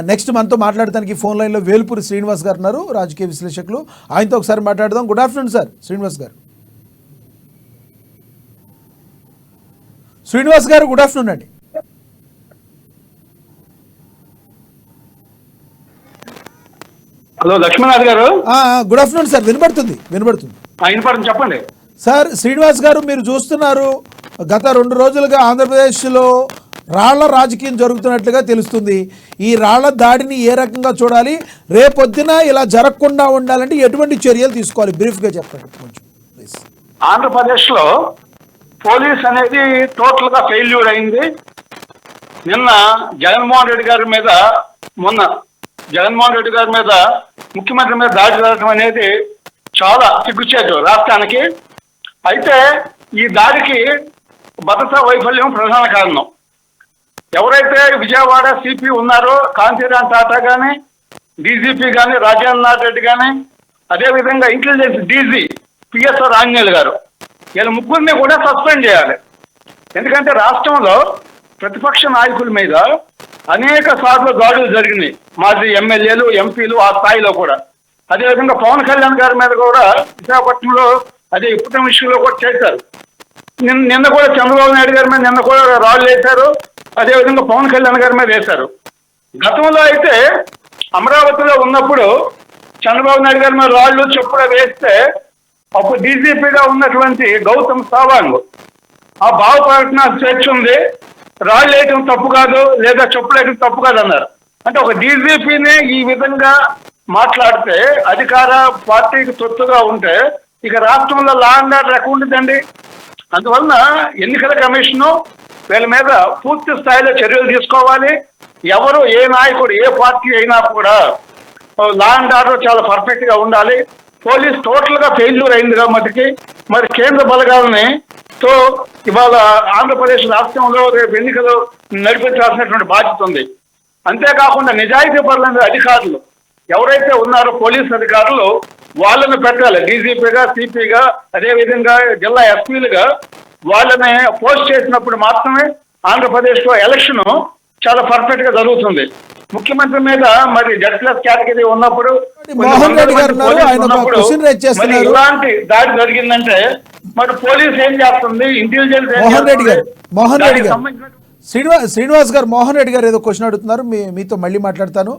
Next మనతో మాట్లాడడానికి phone లైన్లో వేల్పూరి శ్రీనివాస్ గారు ఉన్నారు, రాజకీయ విశ్లేషకులు. ఆయనతో ఒకసారి మాట్లాడదాం. గుడ్ ఆఫ్టర్నూన్ సార్ శ్రీనివాస్ గారు. శ్రీనివాస్ గారు గుడ్ ఆఫ్టర్నూన్ అండి. హలో లక్ష్మీనాథ్ గారు. Good afternoon sir. వినపడుతుంది చెప్పండి సార్. శ్రీనివాస్ గారు, మీరు చూస్తున్నారు గత 2 రోజులుగా ఆంధ్రప్రదేశ్లో రాళ్ల రాజకీయం జరుగుతున్నట్లుగా తెలుస్తుంది. ఈ రాళ్ల దాడిని ఏ రకంగా చూడాలి, రేపొద్దున ఇలా జరగకుండా ఉండాలంటే ఎటువంటి చర్యలు తీసుకోవాలి, బ్రీఫ్గా చెప్పండి కొంచెం ప్లీజ్. ఆంధ్రప్రదేశ్లో పోలీస్ అనేది టోటల్గా ఫెయిల్యూర్ అయింది. మొన్న జగన్మోహన్ రెడ్డి గారి మీద ముఖ్యమంత్రి మీద దాడి జరగడం అనేది చాలా సిగ్గుచేటు రాష్ట్రానికి. అయితే ఈ దాడికి భద్రతా వైఫల్యం ప్రధాన కారణం. ఎవరైతే విజయవాడ సిపి ఉన్నారో కాంతిరామ్ టాటా కానీ, డీజీపీ కానీ రాజేంద్రనాథ్ రెడ్డి కానీ, అదేవిధంగా ఇంటెలిజెన్స్ డీజీ పిఎస్ఆర్ ఆంజనేయులు గారు, వీళ్ళ ముగ్గురిని కూడా సస్పెండ్ చేయాలి. ఎందుకంటే రాష్ట్రంలో ప్రతిపక్ష నాయకుల మీద అనేక సార్లు దాడులు జరిగినాయి, మాజీ ఎమ్మెల్యేలు ఎంపీలు ఆ స్థాయిలో కూడా. అదేవిధంగా పవన్ కళ్యాణ్ గారి మీద కూడా విశాఖపట్నంలో అదే ఇప్పటి విషయంలో కూడా చేశారు. నిన్న కూడా చంద్రబాబు నాయుడు గారి మీద నిన్న కూడా రాళ్ళు వేశారు, అదేవిధంగా పవన్ కళ్యాణ్ గారి మీద వేశారు. గతంలో అయితే అమరావతిలో ఉన్నప్పుడు చంద్రబాబు నాయుడు గారి మీద రాళ్ళు చెప్పులు వేస్తే అప్పుడు డీజీపీగా ఉన్నటువంటి గౌతమ్ సవాంగ్ ఆ భావప్రకటన స్వేచ్ఛ ఉంది, రాళ్ళు వేయటం తప్పు కాదు లేదా చెప్పులు వేయటం తప్పు కాదు అన్నారు. అంటే ఒక డీజీపీని ఈ విధంగా మాట్లాడితే అధికార పార్టీకి తొత్తుగా ఉంటే ఇక రాష్ట్రంలో లా అండ్ ఆర్డర్ ఎక్కడ ఉంటుందండి? అందువలన ఎన్నికల కమిషను వీళ్ళ మీద పూర్తి స్థాయిలో చర్యలు తీసుకోవాలి. ఎవరు ఏ నాయకుడు ఏ పార్టీ అయినా కూడా లా అండ్ ఆర్డర్ చాలా పర్ఫెక్ట్ గా ఉండాలి. పోలీస్ టోటల్ గా ఫెయిల్యూర్ అయింది కాబట్టి మరి కేంద్ర బలగాలని తో ఇవాళ ఆంధ్రప్రదేశ్ రాష్ట్రంలో రేపు ఎన్నికలు నడిపించాల్సినటువంటి బాధ్యత ఉంది. అంతేకాకుండా నిజాయితీ పరులైన అధికారులు ఎవరైతే ఉన్నారో పోలీస్ అధికారులు వాళ్ళని పెట్టాలి, డీజీపీగా సిపిగా అదేవిధంగా జిల్లా ఎస్పీలుగా వాళ్ళని పోస్ట్ చేసినప్పుడు మాత్రమే ఆంధ్రప్రదేశ్లో ఎలక్షన్ చాలా పర్ఫెక్ట్ గా జరుగుతుంది. ముఖ్యమంత్రి మీద మరి జడ్ప్లస్ కేటగిరీ ఉన్నప్పుడు ఇలాంటి దాడి జరిగిందంటే మరి పోలీస్ ఏం చేస్తుంది, ఇంటెలిజెన్స్ శ్రీనివాస్ గారు, మోహన్ రెడ్డి గారు ఏదో క్వశ్చన్ అడుగుతున్నారు, మీతో మళ్ళీ మాట్లాడతాను.